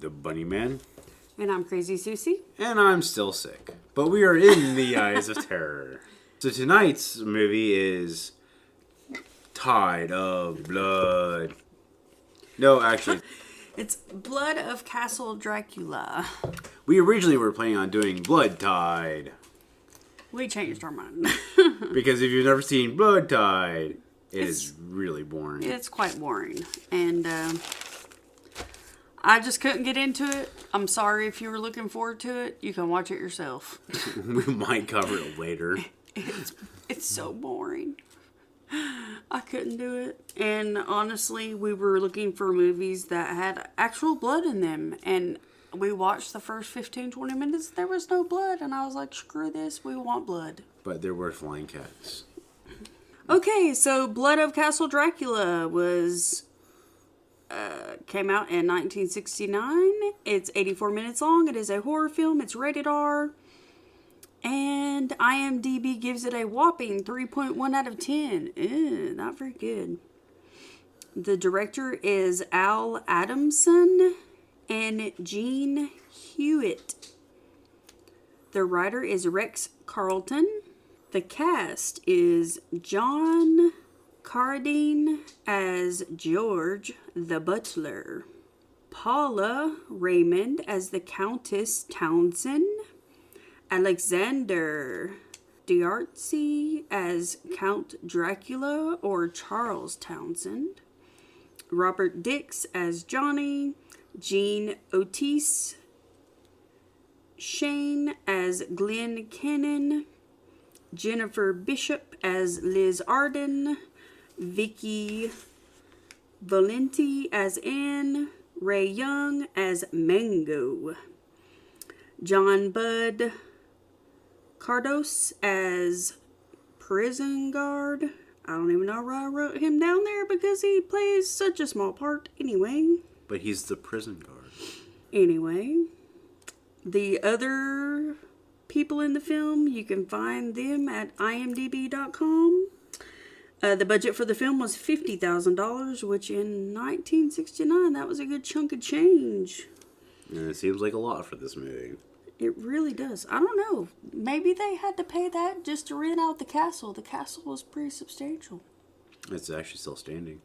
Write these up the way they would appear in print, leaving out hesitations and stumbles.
the Bunny Man. And I'm Crazy Susie. And I'm still sick. But we are in the Eyes of Terror. So tonight's movie is Tide of Blood. No, actually. It's Blood of Castle Dracula. We originally were planning on doing Blood Tide. We changed our mind. Because if you've never seen Blood Tide, it's really boring. It's quite boring. And I just couldn't get into it. I'm sorry if you were looking forward to it. You can watch it yourself. We might cover it later. It's so boring. I couldn't do it. And honestly, we were looking for movies that had actual blood in them. And we watched the first 15, 20 minutes. There was no blood. And I was like, screw this. We want blood. But there were flying cats. Okay, so Blood of Castle Dracula was... came out in 1969. It's 84 minutes long. It is a horror film. It's rated R. And IMDb gives it a whopping 3.1 out of 10. Ew, not very good. The director is Al Adamson and Gene Hewitt. The writer is Rex Carlton. The cast is John Carradine as George the Butler. Paula Raymond as the Countess Townsend. Alexander Diarcy as Count Dracula or Charles Townsend. Robert Dix as Johnny. Jean Otis. Shane as Glenn Cannon. Jennifer Bishop as Liz Arden. Vicky Valenti as Anne. Ray Young as Mango. John Budd Cardos as prison guard. I don't even know why I wrote him down there because he plays such a small part anyway. But he's the prison guard. Anyway, the other people in the film, you can find them at imdb.com. The budget for the film was $50,000, which in 1969, that was a good chunk of change. And it seems like a lot for this movie. It really does. I don't know. Maybe they had to pay that just to rent out the castle. The castle was pretty substantial. It's actually still standing.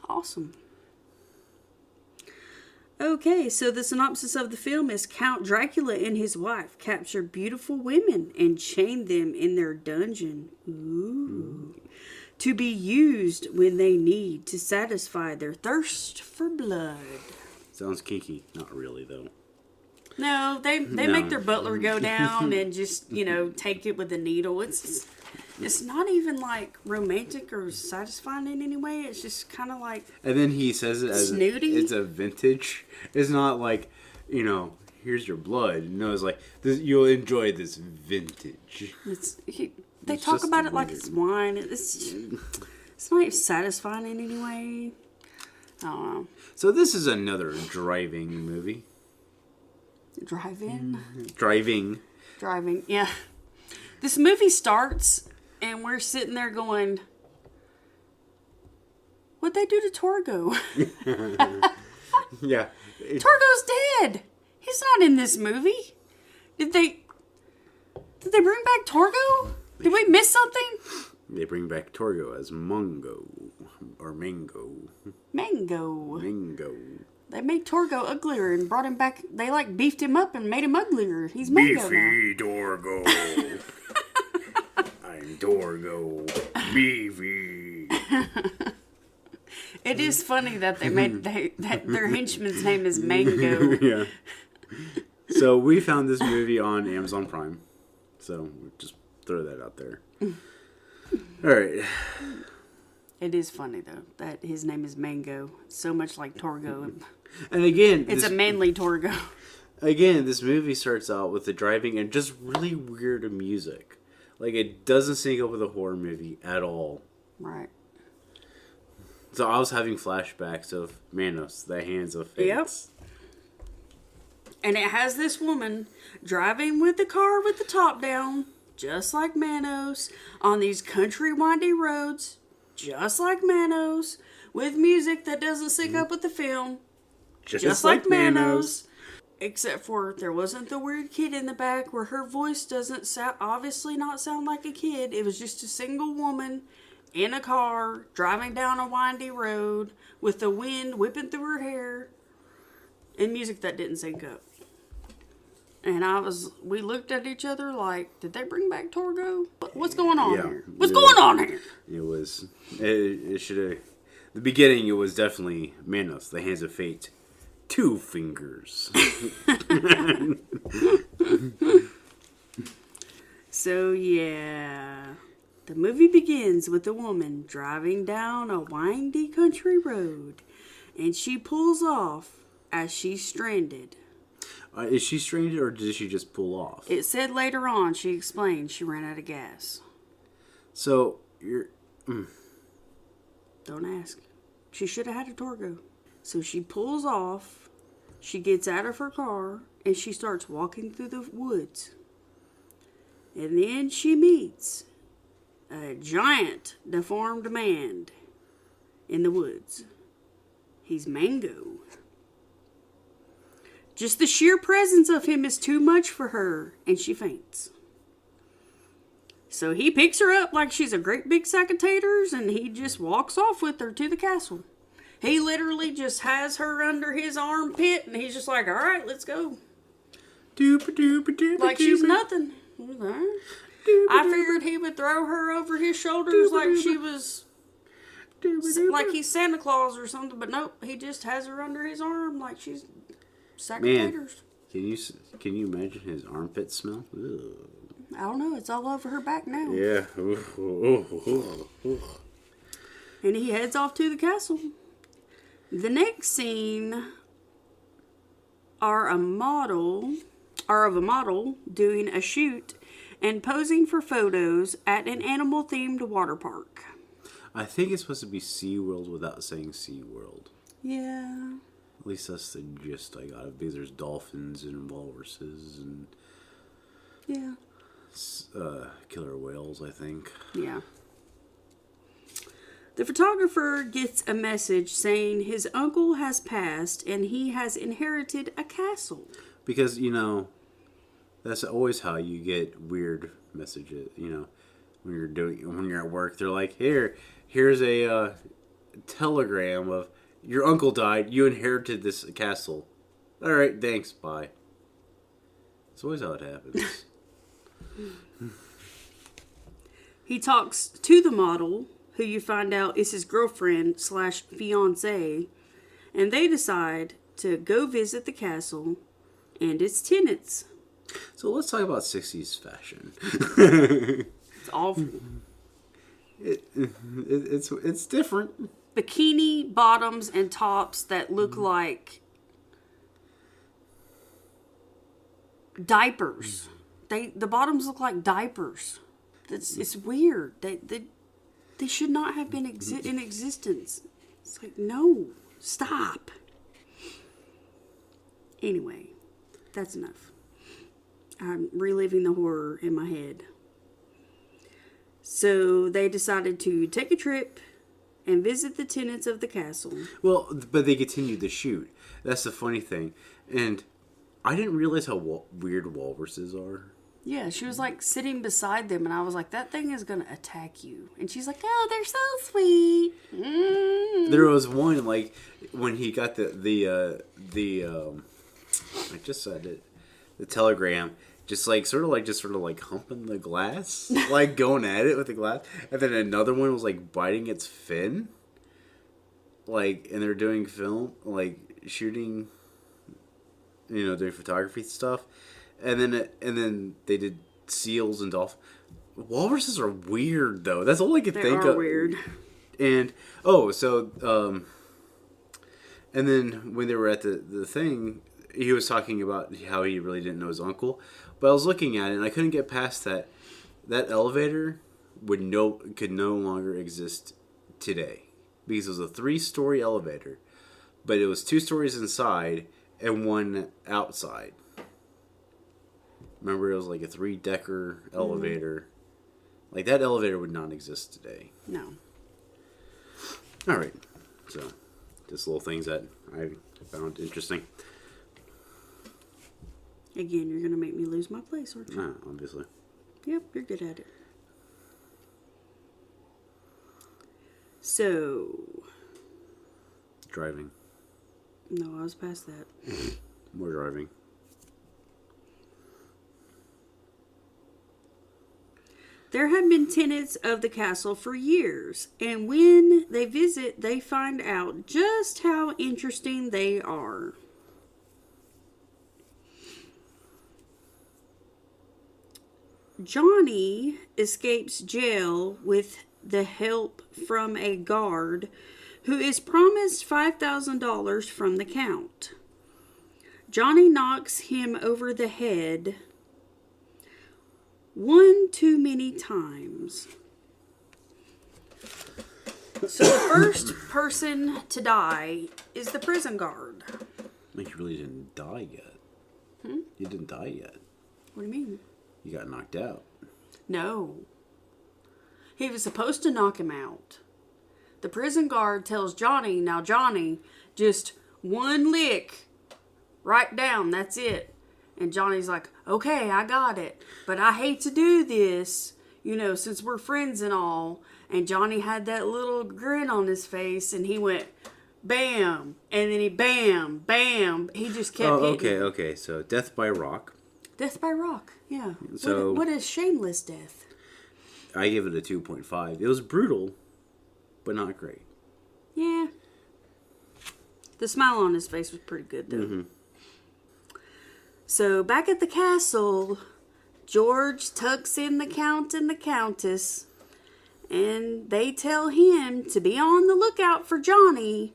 Awesome. Okay, so the synopsis of the film is Count Dracula and his wife capture beautiful women and chain them in their dungeon. Ooh. To be used when they need to satisfy their thirst for blood. Sounds kinky. Not really, though. No, they make their butler go down and just, take it with a needle. It's not even like romantic or satisfying in any way. It's just kind of like and then he says it as snooty. It's a vintage. It's not like, here's your blood. No, it's like this, you'll enjoy this vintage. They talk about it like it's wine. It's not satisfying in any way. I don't know. So this is another driving movie. Driving, yeah. This movie starts, and we're sitting there going, what'd they do to Torgo? Yeah. Torgo's dead! He's not in this movie. Did they bring back Torgo? Did we miss something? They bring back Torgo as Mungo. Or Mango. Mango. They made Torgo uglier and brought him back. They beefed him up and made him uglier. He's Mango Beefy Torgo. I'm Torgo. Beefy. It is funny that they made that their henchman's name is Mango. Yeah. So we found this movie on Amazon Prime. So we'll just throw that out there. All right. It is funny though that his name is Mango, so much like Torgo. And again, it's a manly Torgo. Again, this movie starts out with the driving and just really weird music. Like, it doesn't sync up with a horror movie at all. Right. So I was having flashbacks of Manos, the Hands of Fate. Yep. And it has this woman driving with the car with the top down, just like Manos, on these country windy roads, just like Manos, with music that doesn't sync up with the film, just like Manos. Except for there wasn't the weird kid in the back where her voice doesn't obviously not sound like a kid. It was just a single woman in a car driving down a windy road with the wind whipping through her hair and music that didn't sync up. And we looked at each other like, did they bring back Torgo? What's going on here? What's going on here? It should have, the beginning, it was definitely Manos, the Hands of Fate. 2 fingers. So, yeah. The movie begins with a woman driving down a windy country road. And she pulls off as she's stranded. Is she stranded or did she just pull off? It said later on, she explained she ran out of gas. So, Don't ask. She should have had a Torgo. So she pulls off, she gets out of her car, and she starts walking through the woods. And then she meets a giant, deformed man in the woods. He's Mango. Just the sheer presence of him is too much for her, and she faints. So he picks her up like she's a great big sack of taters, and he just walks off with her to the castle. He literally just has her under his armpit, and he's just like, all right, let's go. Like she's nothing. I figured he would throw her over his shoulders like she was, like he's Santa Claus or something, but nope, he just has her under his arm like she's a sack of taters. Can you imagine his armpit smell? Ugh. I don't know, it's all over her back now. Yeah. And he heads off to the castle. The next scene are of a model doing a shoot and posing for photos at an animal-themed water park. I think it's supposed to be SeaWorld without saying SeaWorld. Yeah. At least that's the gist I got of it, because there's dolphins and walruses and killer whales, I think. Yeah. The photographer gets a message saying his uncle has passed and he has inherited a castle. Because, that's always how you get weird messages, when you're at work. They're like, here's a telegram of your uncle died, you inherited this castle. All right, thanks, bye. It's always how it happens. He talks to the model, who you find out is his girlfriend / fiancée, and they decide to go visit the castle and its tenants. So let's talk about 60s fashion. It's awful. It's different. Bikini bottoms and tops that look like diapers. The bottoms look like diapers. It's weird. They should not have been in existence. It's like, no, stop. Anyway, that's enough. I'm reliving the horror in my head. So they decided to take a trip and visit the tenants of the castle. Well, but they continued the shoot. That's the funny thing. And I didn't realize how weird walruses are. Yeah, she was like sitting beside them, and I was like, that thing is going to attack you. And she's like, oh, they're so sweet. Mm. There was one, like, when he got the I just said it, the telegram, just sort of like humping the glass, like going at it with the glass. And then another one was like biting its fin. Like, and they're doing film, like shooting, doing photography stuff. And then they did seals and dolphins. Walruses are weird, though. That's all I could think of. They are weird. And, and then when they were at the thing, he was talking about how he really didn't know his uncle. But I was looking at it, and I couldn't get past that. That elevator could no longer exist today. Because it was a 3-story elevator. But it was 2 stories inside and 1 outside. Remember, it was like a 3-decker elevator. Mm-hmm. Like, that elevator would not exist today. No. All right. So, just little things that I found interesting. Again, you're going to make me lose my place, aren't you? Obviously. Yep, you're good at it. So. Driving. No, I was past that. More driving. There have been tenants of the castle for years, and when they visit, they find out just how interesting they are. Johnny escapes jail with the help from a guard who is promised $5,000 from the count. Johnny knocks him over the head one too many times. So the first person to die is the prison guard. Like, you really didn't die yet. You didn't die yet. What do you mean? You got knocked out. No. He was supposed to knock him out. The prison guard tells Johnny, now Johnny, just one lick. Right down, that's it. And Johnny's like, okay, I got it. But I hate to do this, since we're friends and all. And Johnny had that little grin on his face, and he went, bam. And then he bam, bam. He just kept hitting. Okay. So, death by rock. Death by rock, yeah. So, what is shameless death? I give it a 2.5. It was brutal, but not great. Yeah. The smile on his face was pretty good, though. Mm-hmm. So, back at the castle, George tucks in the Count and the Countess, and they tell him to be on the lookout for Johnny.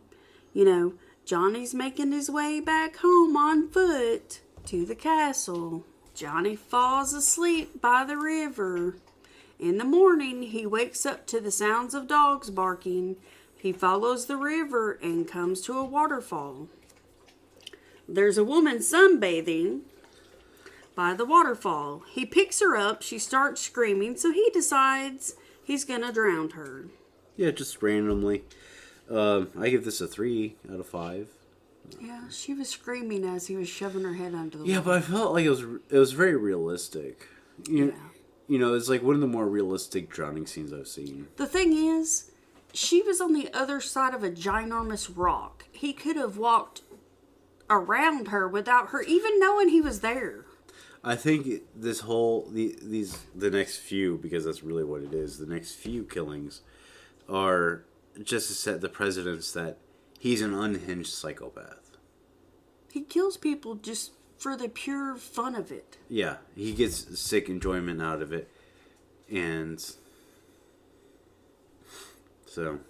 Johnny's making his way back home on foot to the castle. Johnny falls asleep by the river. In the morning, he wakes up to the sounds of dogs barking. He follows the river and comes to a waterfall. There's a woman sunbathing by the waterfall. He picks her up. She starts screaming, so he decides he's going to drown her. Yeah, just randomly. I give this a 3 out of 5. Yeah, she was screaming as he was shoving her head under the water. Yeah, but I felt like it was very realistic. It's like one of the more realistic drowning scenes I've seen. The thing is, she was on the other side of a ginormous rock. He could have walked around her without her even knowing he was there. I think this whole the next few, because that's really what it is, the next few killings are just to set the precedence that he's an unhinged psychopath. He kills people just for the pure fun of it. Yeah, he gets sick enjoyment out of it. And so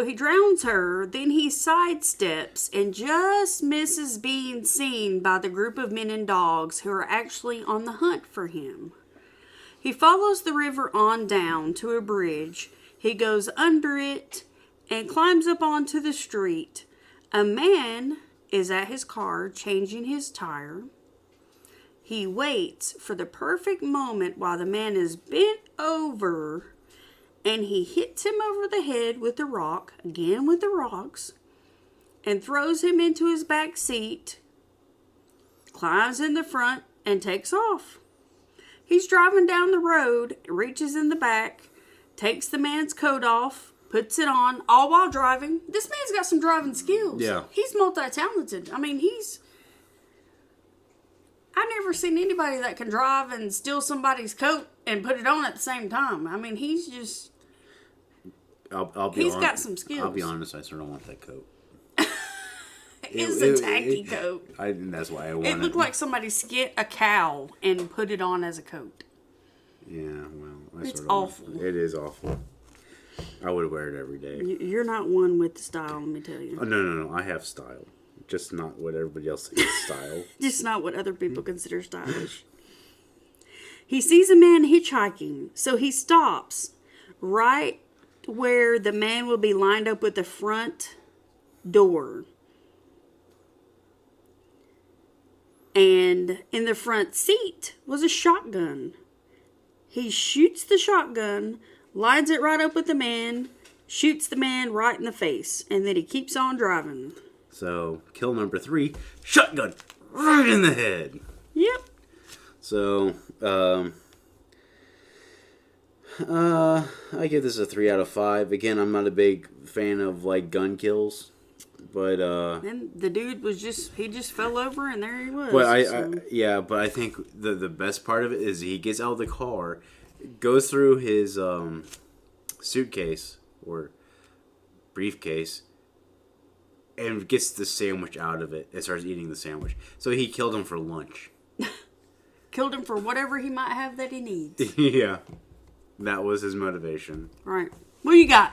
he drowns her, then he sidesteps and just misses being seen by the group of men and dogs who are actually on the hunt for him. He follows the river on down to a bridge. He goes under it and climbs up onto the street. A man is at his car changing his tire. He waits for the perfect moment while the man is bent over, and he hits him over the head with a rock, again with the rocks, and throws him into his back seat, climbs in the front, and takes off. He's driving down the road, reaches in the back, takes the man's coat off, puts it on, all while driving. This man's got some driving skills. Yeah. He's multi-talented. I mean, I've never seen anybody that can drive and steal somebody's coat and put it on at the same time. I mean, he's just... He's got some skills. I'll be honest, I sort of want that coat. It's a tacky coat. That's why I want it. It looked like somebody skinned a cow and put it on as a coat. Yeah, well... It's awful. It is awful. I would wear it every day. You're not one with the style, let me tell you. Oh, no. I have style. Just not what everybody else thinks is style. Just not what other people consider stylish. He sees a man hitchhiking, so he stops right where the man will be lined up with the front door. And in the front seat was a shotgun. He shoots the shotgun, lines it right up with the man, shoots the man right in the face, and then he keeps on driving. So, kill number 3, shotgun right in the head. Yep. So, I give this a 3 out of 5. Again, I'm not a big fan of like gun kills, but And the dude was he just fell over and there he was. But but I think the best part of it is he gets out of the car, goes through his suitcase or briefcase, and gets the sandwich out of it and starts eating the sandwich. So he killed him for lunch. Killed him for whatever he might have that he needs. Yeah. That was his motivation. Right. What you got?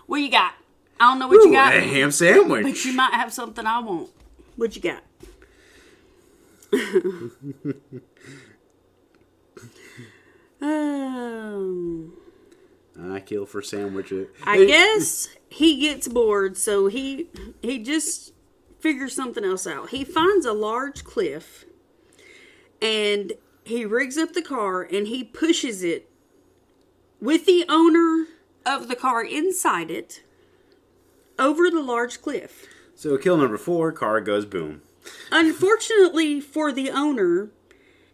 What you got? I don't know what you got. A ham sandwich. But you might have something I want. What you got? I kill for sandwiches. I guess he gets bored, so he just figures something else out. He finds a large cliff, and he rigs up the car, and he pushes it with the owner of the car inside it over the large cliff. So kill number 4, car goes boom. Unfortunately for the owner,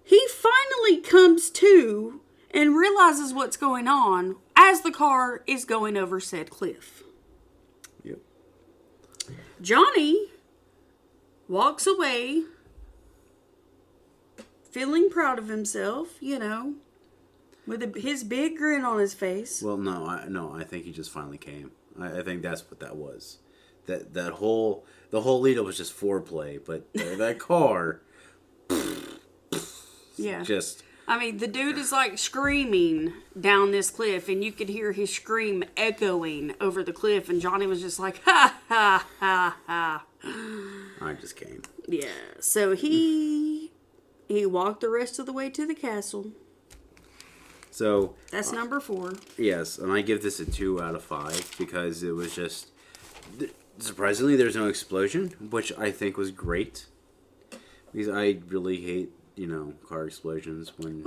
he finally comes to and realizes what's going on as the car is going over said cliff. Yep. Johnny walks away feeling proud of himself, with his big grin on his face. Well, no, I think he just finally came. I think that's what that was. The whole lead up was just foreplay, but that car, Yeah. just. I mean, the dude is like screaming down this cliff, and you could hear his scream echoing over the cliff, and Johnny was just like, ha, ha, ha, ha. I just came. Yeah, so he walked the rest of the way to the castle. So That's number 4. yes, and I give this a 2 out of 5 because it was just surprisingly there's no explosion, which I think was great because I really hate car explosions when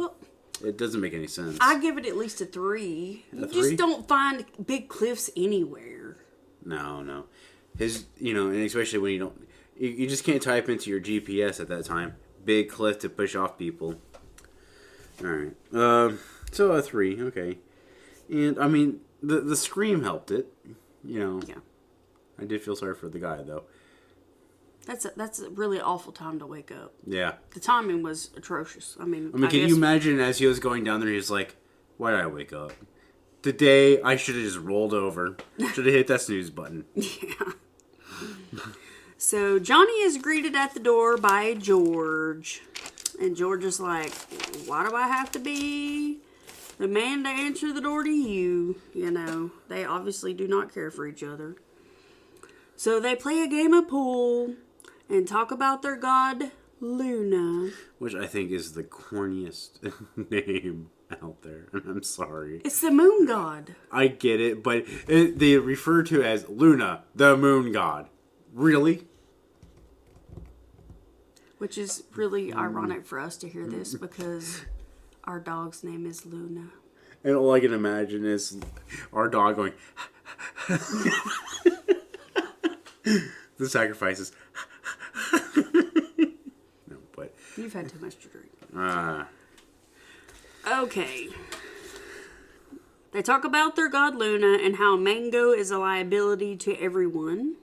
it doesn't make any sense. I give it at least a 3. You just don't find big cliffs anywhere. No, and especially when you just can't type into your GPS at that time. Big cliff to push off people. All right. So a 3, okay. And I mean, the scream helped it, Yeah. I did feel sorry for the guy though. That's a really awful time to wake up. Yeah. The timing was atrocious. I mean, Can you imagine as he was going down there, he's like, "Why did I wake up? The day I should have just rolled over. Should have hit that snooze button." Yeah. So Johnny is greeted at the door by George, and George is like, "Why do I have to be the man to answer the door to you?" They obviously do not care for each other. So they play a game of pool and talk about their god, Luna. Which I think is the corniest name out there. I'm sorry. It's the moon god. I get it, but they refer to as Luna, the moon god. Really? Which is really ironic for us to hear this because our dog's name is Luna. And all I can imagine is our dog going... The sacrifices. No, but... You've had too much to drink. Okay. They talk about their god Luna and how Mango is a liability to everyone.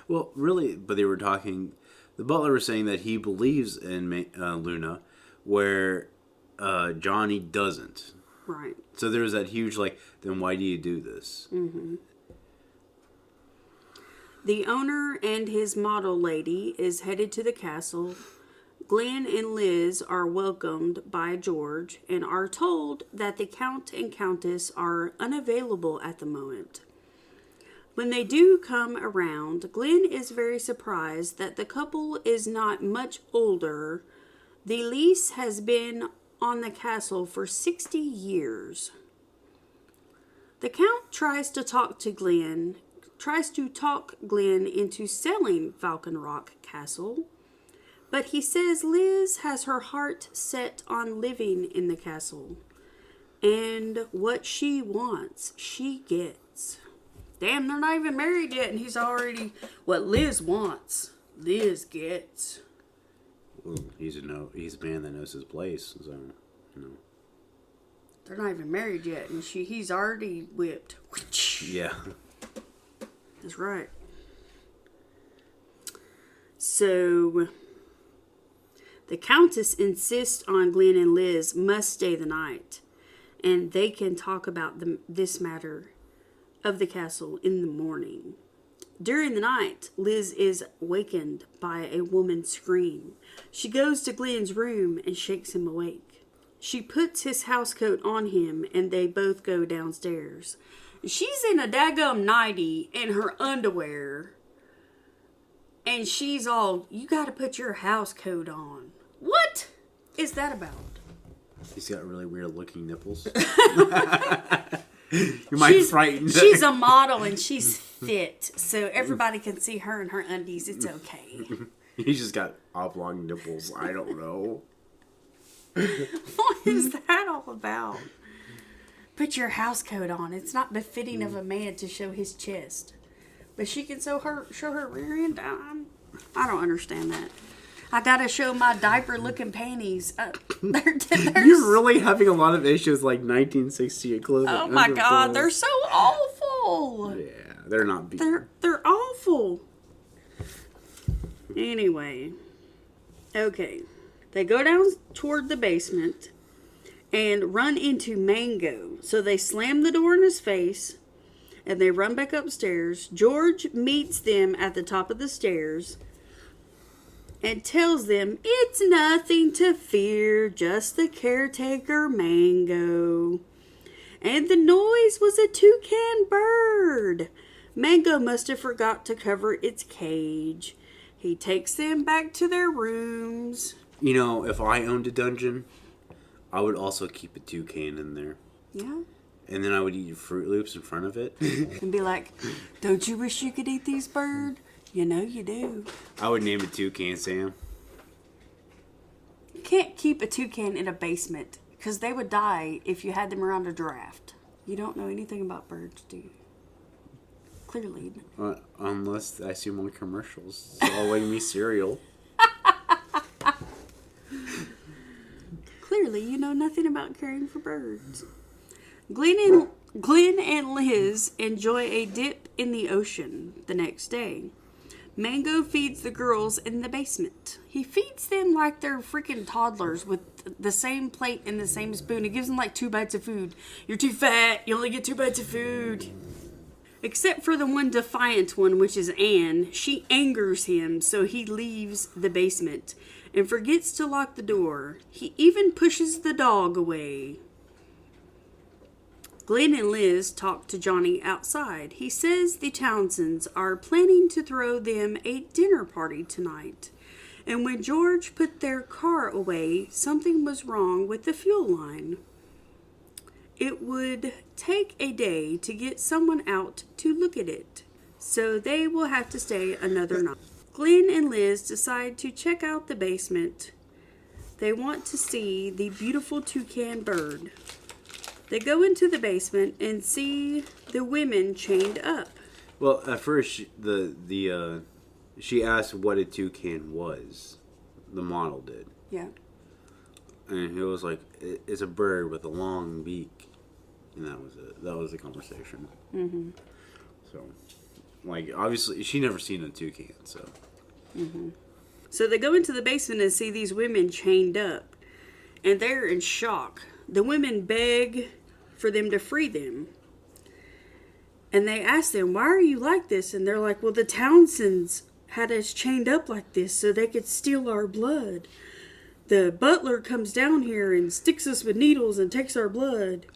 Well, really, but they were talking... The butler was saying that he believes in Luna, where Johnny doesn't. Right. So there was that huge, then why do you do this? Mm-hmm. The owner and his model lady is headed to the castle. Glenn and Liz are welcomed by George and are told that the Count and Countess are unavailable at the moment. When they do come around, Glenn is very surprised that the couple is not much older. The lease has been on the castle for 60 years. The Count tries to talk Glenn into selling Falcon Rock Castle, but he says Liz has her heart set on living in the castle, and what she wants, she gets. Damn, they're not even married yet, and he's already what Liz wants. Liz gets. Well, he's a man that knows his place, so you know. They're not even married yet, and he's already whipped. Yeah. That's right. So the Countess insists on Glenn and Liz must stay the night, and they can talk about this matter of the castle in the morning. During the night, Liz is wakened by a woman's scream. She goes to Glenn's room and shakes him awake. She puts his housecoat on him, and they both go downstairs. She's in a daggum nightie and her underwear. And she's all, you gotta put your housecoat on. What is that about? He's got really weird looking nipples. You might frighten. She's a model and she's fit, so everybody can see her in her undies. It's okay. He's just got oblong nipples. I don't know. What is that all about? Put your housecoat on. It's not befitting of a man to show his chest. But she can show her rear end. I don't understand that. I gotta show my diaper-looking panties. You're really having a lot of issues like 1960 clothing. Oh my God, they're so awful. Yeah, they're not. They're awful. Anyway, okay, they go down toward the basement and run into Mango. So they slam the door in his face. And they run back upstairs. George meets them at the top of the stairs and tells them it's nothing to fear, just the caretaker Mango. And the noise was a toucan bird. Mango must have forgot to cover its cage. He takes them back to their rooms. You know, if I owned a dungeon, I would also keep a toucan in there. Yeah. And then I would eat Fruit Loops in front of it. And be like, don't you wish you could eat these, bird? You know you do. I would name it Toucan Sam. You can't keep a toucan in a basement because they would die if you had them around a draft. You don't know anything about birds, do you? Clearly. Unless I see them on commercials. Selling me cereal. Clearly, you know nothing about caring for birds. Glenn and Liz enjoy a dip in the ocean the next day. Mango feeds the girls in the basement. He feeds them like they're freaking toddlers with the same plate and the same spoon. He gives them like 2 bites of food. You're too fat. You only get 2 bites of food. Except for the one defiant one, which is Anne. She angers him, so he leaves the basement and forgets to lock the door. He even pushes the dog away. Glenn and Liz talk to Johnny outside. He says the Townsends are planning to throw them a dinner party tonight. And when George put their car away, something was wrong with the fuel line. It would take a day to get someone out to look at it, so they will have to stay another night. Glenn and Liz decide to check out the basement. They want to see the beautiful toucan bird. They go into the basement and see the women chained up. Well, at first, she asked what a toucan was. The model did. Yeah. And it was like, it's a bird with a long beak. And that was it. That was the conversation. Mm-hmm. So, like, obviously, she never seen a toucan, so. Mm-hmm. So they go into the basement and see these women chained up. And they're in shock. The women beg for them to free them. And they ask them, why are you like this? And they're like, well, the Townsends had us chained up like this so they could steal our blood. The butler comes down here and sticks us with needles and takes our blood.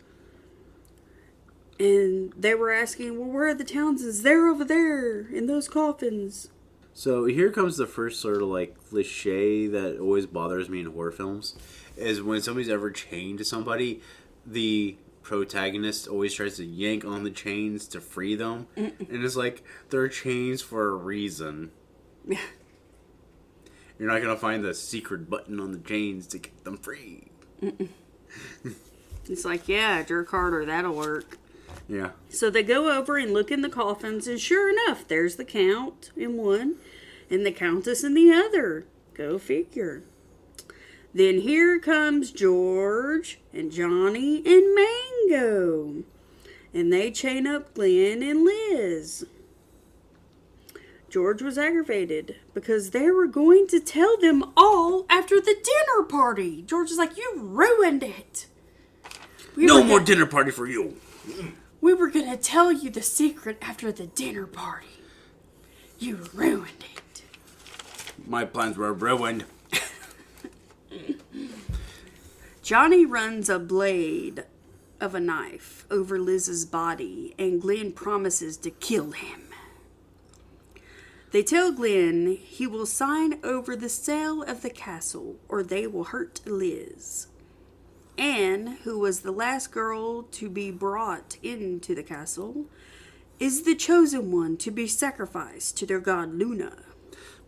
And they were asking, well, where are the Townsends? They're over there in those coffins. So here comes the first sort of like cliche that always bothers me in horror films, is when somebody's ever chained to somebody, the protagonist always tries to yank on the chains to free them. And it's like, they're chains for a reason. Yeah. You're not going to find the secret button on the chains to get them free. It's like, yeah, jerk harder, that'll work. Yeah. So they go over and look in the coffins, and sure enough, there's the Count in one and the Countess in the other. Go figure. Then here comes George and Johnny and Mango. And they chain up Glenn and Liz. George was aggravated because they were going to tell them all after the dinner party. George is like, you ruined it. No more dinner party for you. We were going to tell you the secret after the dinner party. You ruined it. My plans were ruined. Johnny runs a blade of a knife over Liz's body, and Glenn promises to kill him. They tell Glenn he will sign over the sale of the castle or they will hurt Liz. Anne, who was the last girl to be brought into the castle, is the chosen one to be sacrificed to their god Luna.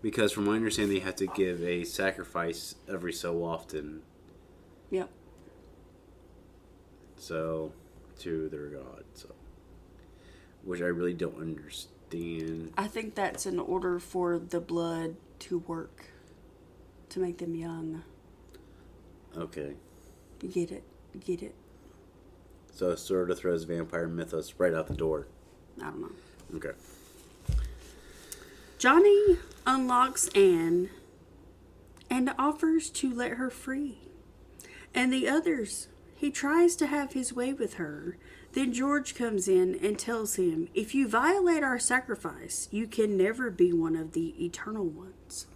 Because from my understanding, they have to give a sacrifice every so often. Yep. So, to their god. So, which I really don't understand. I think that's in order for the blood to work. To make them young. Okay. You get it? Get it? So, it sort of throws vampire mythos right out the door. I don't know. Okay. Johnny unlocks Anne and offers to let her free. And the others, he tries to have his way with her. Then George comes in and tells him, if you violate our sacrifice, you can never be one of the eternal ones.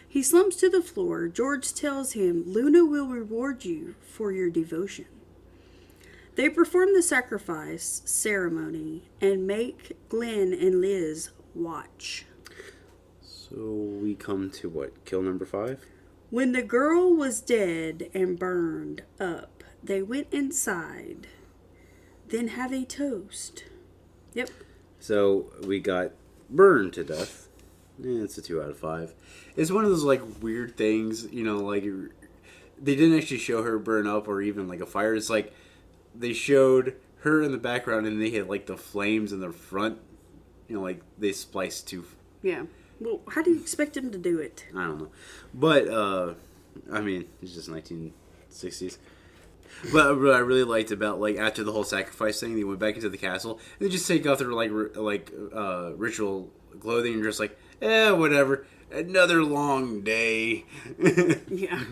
He slumps to the floor. George tells him, Luna will reward you for your devotion. They perform the sacrifice ceremony and make Glenn and Liz watch. So we come to what? Kill number 5? When the girl was dead and burned up, they went inside. Then have a toast. Yep. So we got burned to death. It's a 2 out of 5. It's one of those like weird things, you know, like they didn't actually show her burn up or even like a fire. It's like they showed her in the background and they had like the flames in the front. You know, like they spliced two. Yeah. Well, how do you expect him to do it? I don't know. But, I mean, it's just 1960s. But what I really liked about, like, after the whole sacrifice thing, they went back into the castle, and they just take off their, ritual clothing and just like, whatever. Another long day. Yeah.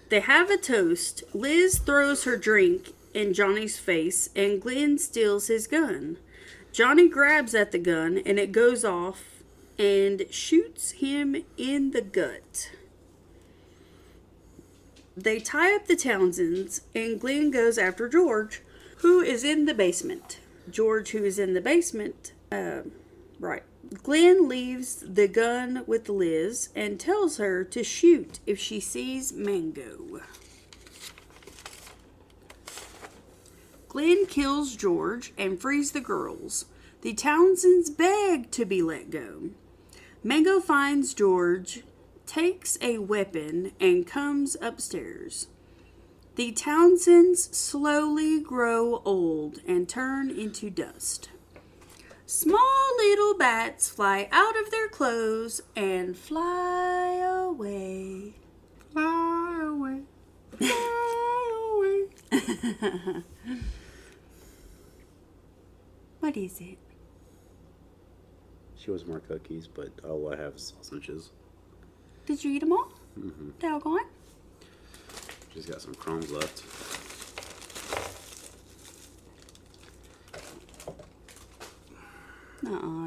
They have a toast. Liz throws her drink in Johnny's face, and Glenn steals his gun. Johnny grabs at the gun, and it goes off and shoots him in the gut. They tie up the Townsends, and Glenn goes after George, who is in the basement. George, who is in the basement, right. Glenn leaves the gun with Liz and tells her to shoot if she sees Mango. Glenn kills George and frees the girls. The Townsends beg to be let go. Mango finds George, takes a weapon, and comes upstairs. The Townsends slowly grow old and turn into dust. Small little bats fly out of their clothes and fly away. Fly away. Fly away. What is it? She was more cookies, but all I have is sausages. Did you eat them all? Mm-hmm. Doggone. She's got some crumbs left.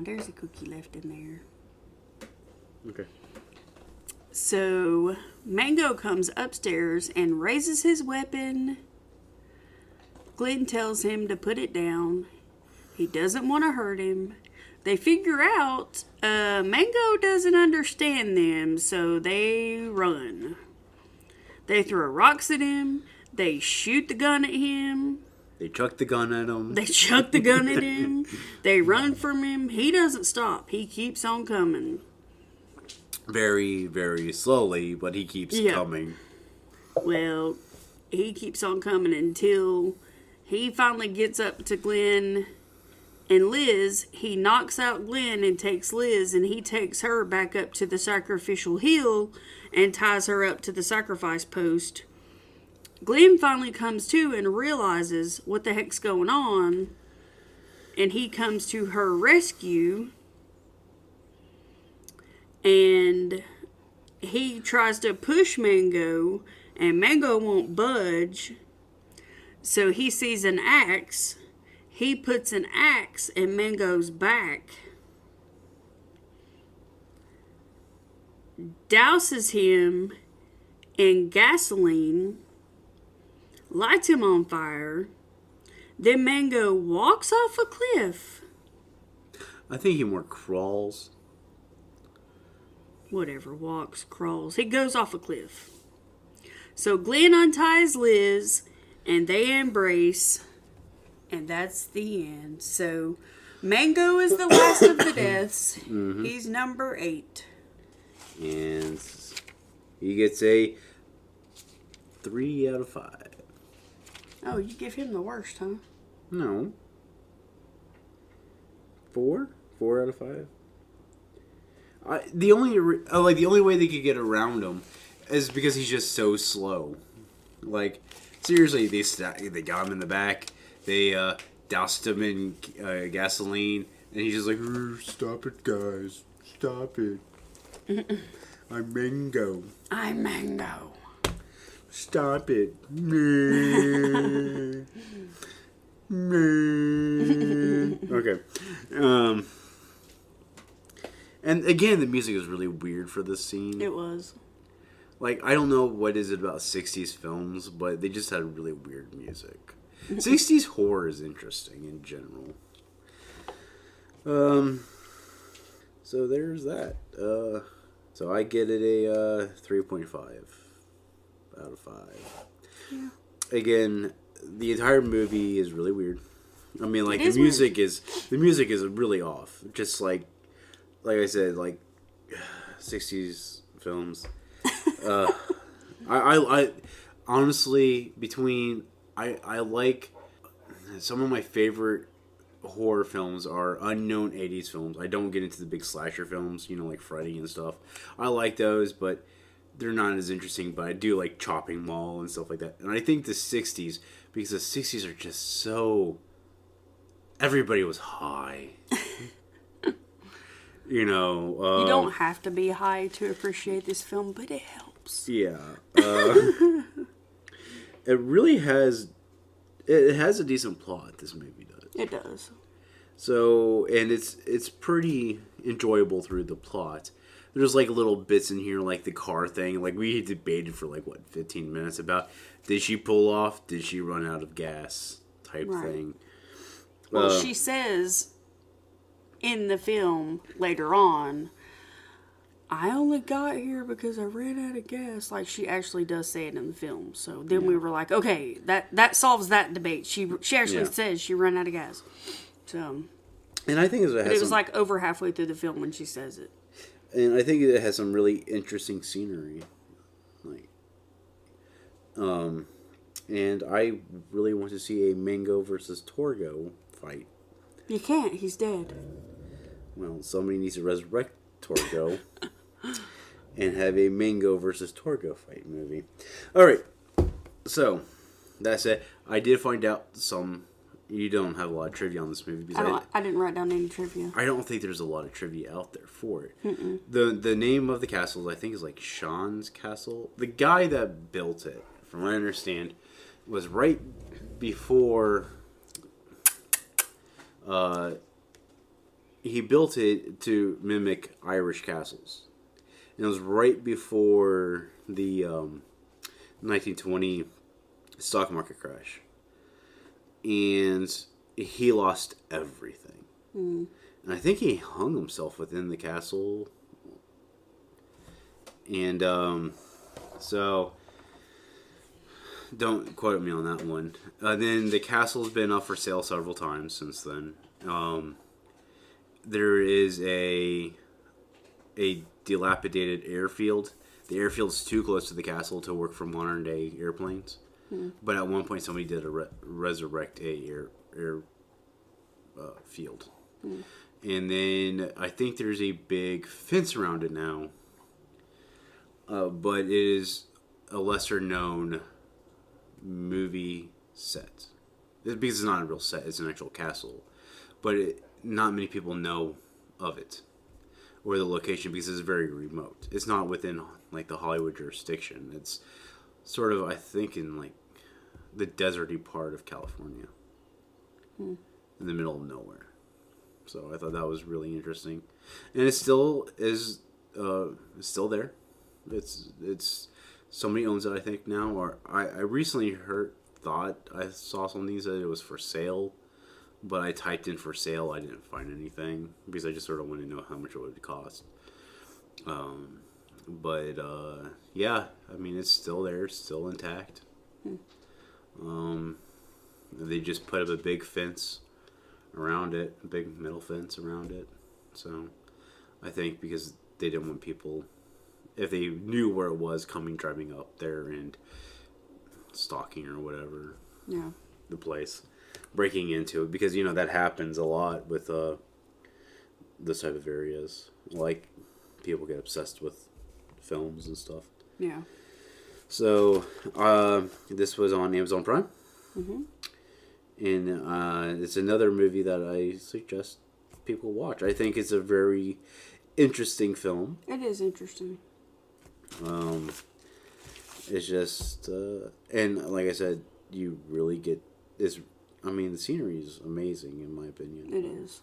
There's a cookie left in there. Okay. So, Mango comes upstairs and raises his weapon. Glenn tells him to put it down. He doesn't want to hurt him. They figure out Mango doesn't understand them, so they run. They throw rocks at him. They shoot the gun at him. They chuck the gun at him. They chuck the gun at him. They run from him. He doesn't stop. He keeps on coming. Very, very slowly, but he keeps coming. Well, he keeps on coming until he finally gets up to Glenn and Liz. He knocks out Glenn and takes Liz, and he takes her back up to the sacrificial hill and ties her up to the sacrifice post. Glenn finally comes to and realizes what the heck's going on, and he comes to her rescue, and he tries to push Mango, and Mango won't budge. So he sees an axe. He puts an axe in Mango's back, douses him in gasoline, lights him on fire. Then Mango walks off a cliff. I think he more crawls. Whatever, walks, crawls. He goes off a cliff. So Glenn unties Liz, and they embrace, and that's the end. So Mango is the last of the deaths. Mm-hmm. He's number 8. And he gets a 3 out of 5. Oh, you give him the worst, huh? No. 4? 4 out of 5. The only way they could get around him is because he's just so slow. Like, seriously, they got him in the back. They doused him in gasoline, and he's just like, "Stop it, guys! Stop it! I'm Mango. I'm Mango. Stop it!" Okay. And again, the music is really weird for this scene. It was. Like, I don't know what is it about 60s films, but they just had really weird music. 60s horror is interesting in general. So there's that. So I get it a 3.5 out of 5. Yeah. Again, the entire movie is really weird. I mean, like, the music is really off. Just like I said, like 60s films. I honestly, I like some of my favorite horror films are unknown 80s films. I don't get into the big slasher films, like Freddy and stuff. I like those, but they're not as interesting. But I do like Chopping Mall and stuff like that. And I think the 60s, because the 60s are just so... Everybody was high. You don't have to be high to appreciate this film, but it helps. Yeah. It really has... It has a decent plot, this movie does. It does. So, and it's pretty enjoyable through the plot. There's like little bits in here, like the car thing. Like, we debated for 15 minutes about, did she pull off? Did she run out of gas? Type thing. Well, she says in the film later on, I only got here because I ran out of gas. Like, she actually does say it in the film. So then we were like, okay, that solves that debate. She actually says she ran out of gas. So, and I think it was like over halfway through the film when she says it. And I think it has some really interesting scenery. And I really want to see a Mango versus Torgo fight. You can't. He's dead. Well, somebody needs to resurrect Torgo and have a Mango versus Torgo fight movie. All right. So, that's it. I did find out some... You don't have a lot of trivia on this movie. Because I didn't write down any trivia. I don't think there's a lot of trivia out there for it. Mm-mm. The name of the castle, I think, is like Sean's Castle. The guy that built it, from what I understand, was right before... he built it to mimic Irish castles. And it was right before the 1920 stock market crash. And he lost everything. Mm. And I think he hung himself within the castle. And so don't quote me on that one. Then the castle's been up for sale several times since then. There is a dilapidated airfield. The airfield's too close to the castle to work for modern day airplanes. But at one point, somebody did resurrect a air field. And then I think there's a big fence around it now. But it is a lesser known movie set. It's because it's not a real set, it's an actual castle. But not many people know of it. Or the location, because it's very remote. It's not within like the Hollywood jurisdiction. It's sort of, I think, in like the deserty part of California. In the middle of nowhere. So I thought that was really interesting. And it still is it's still there. It's somebody owns it, I think, now. Or I recently thought I saw something that said it was for sale, but I typed in for sale, I didn't find anything because I just sort of wanted to know how much it would cost. Yeah, I mean, it's still there, it's still intact. They just put up a big fence around it, a big metal fence around it. So I think because they didn't want people, if they knew where it was, driving up there and stalking or whatever. Yeah. The place, breaking into it, because that happens a lot with this type of areas. Like people get obsessed with films and stuff. Yeah. So this was on Amazon Prime. And it's another movie that I suggest people watch. I think it's a very interesting film. It is interesting. It's just and like I said, you really get this. I mean, the scenery is amazing in my opinion. It is.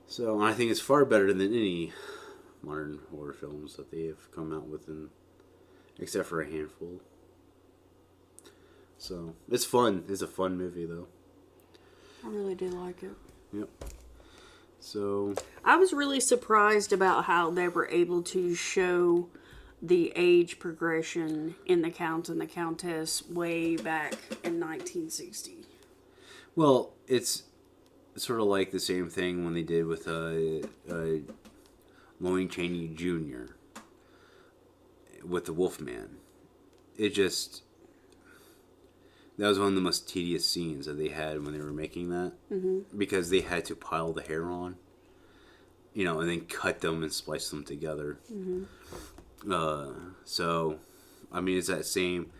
So I think it's far better than any modern horror films that they have come out with, except for a handful. So it's fun. It's a fun movie, though. I really did like it. Yep. So I was really surprised about how they were able to show the age progression in the Count and the Countess way back in 1960. well, it's sort of like the same thing when they did with Lorraine Chaney Jr. with the Wolfman. That was one of the most tedious scenes that they had when they were making that. Because they had to pile the hair on, and then cut them and splice them together. So, I mean, it's that same.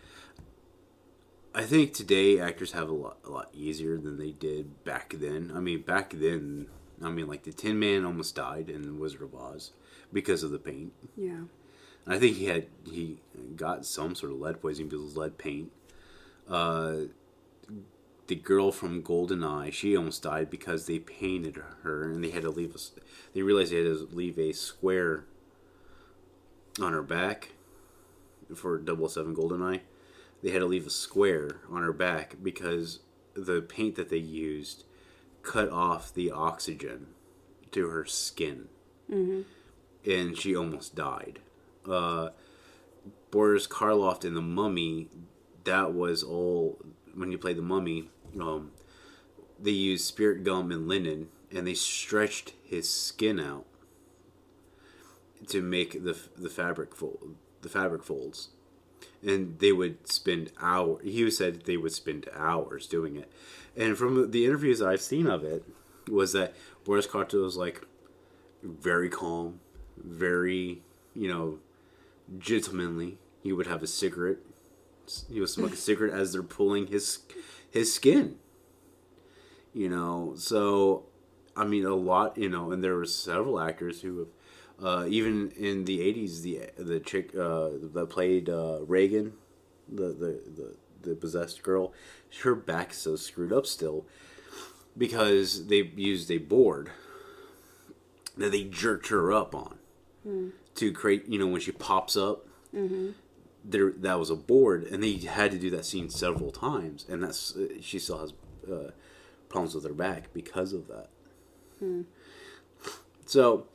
I think today actors have a lot easier than they did back then. I mean, back then, like the Tin Man almost died in Wizard of Oz because of the paint. Yeah. And I think he got some sort of lead poisoning because of lead paint. The girl from GoldenEye, she almost died because they painted her and they had to they realized they had to leave a square on her back for 007 GoldenEye. They had to leave a square on her back because the paint that they used cut off the oxygen to her skin. And she almost died. Boris Karloff in The Mummy, that was all, when you played the Mummy, they used spirit gum and linen, and they stretched his skin out to make the fabric folds, and they would spend hours. He said they would spend hours doing it, and from the interviews I've seen of it, was that Boris Karloff was like very calm, very gentlemanly. He would have a cigarette. He would smoke a cigarette as they're pulling his skin. So I mean a lot. And there were several actors who have, even in the 80s, the chick that played Reagan, the possessed girl, her back's so screwed up still because they used a board that they jerked her up on to create. When she pops up. That was a board, and they had to do that scene several times, and she still has problems with her back because of that. So,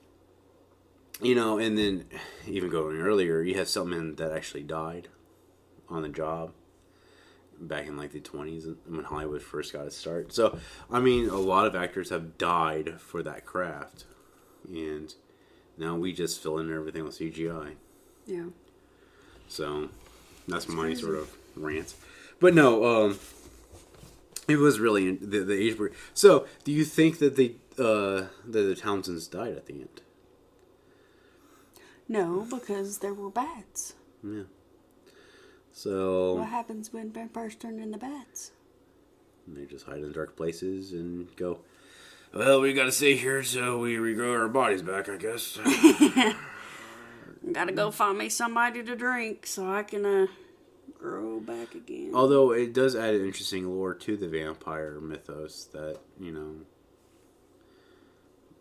and then even going earlier, you have someone that actually died on the job back in like the 20s when Hollywood first got its start. So, I mean, a lot of actors have died for that craft, and now we just fill in everything with CGI. Yeah. So that's my sort of rant. But no, it was really the age break. So do you think that the Townsends died at the end? No, because there were bats. Yeah. So What happens when vampires turn into bats? they just hide in dark places and go, well, we gotta stay here so we regrow our bodies back, I guess. Gotta go find me somebody to drink so I can grow back again. Although it does add an interesting lore to the vampire mythos that, you know,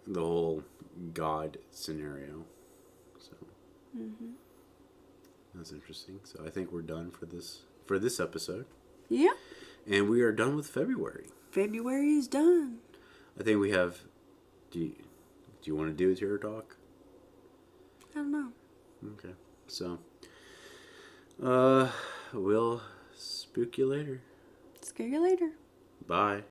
the whole god scenario. So that's interesting. So I think we're done for this episode. Yeah. And we are done with February. February is done. I think we have. Do you want to do a terror talk? I don't know. Okay. So, we'll spook you later. Scare you later. Bye.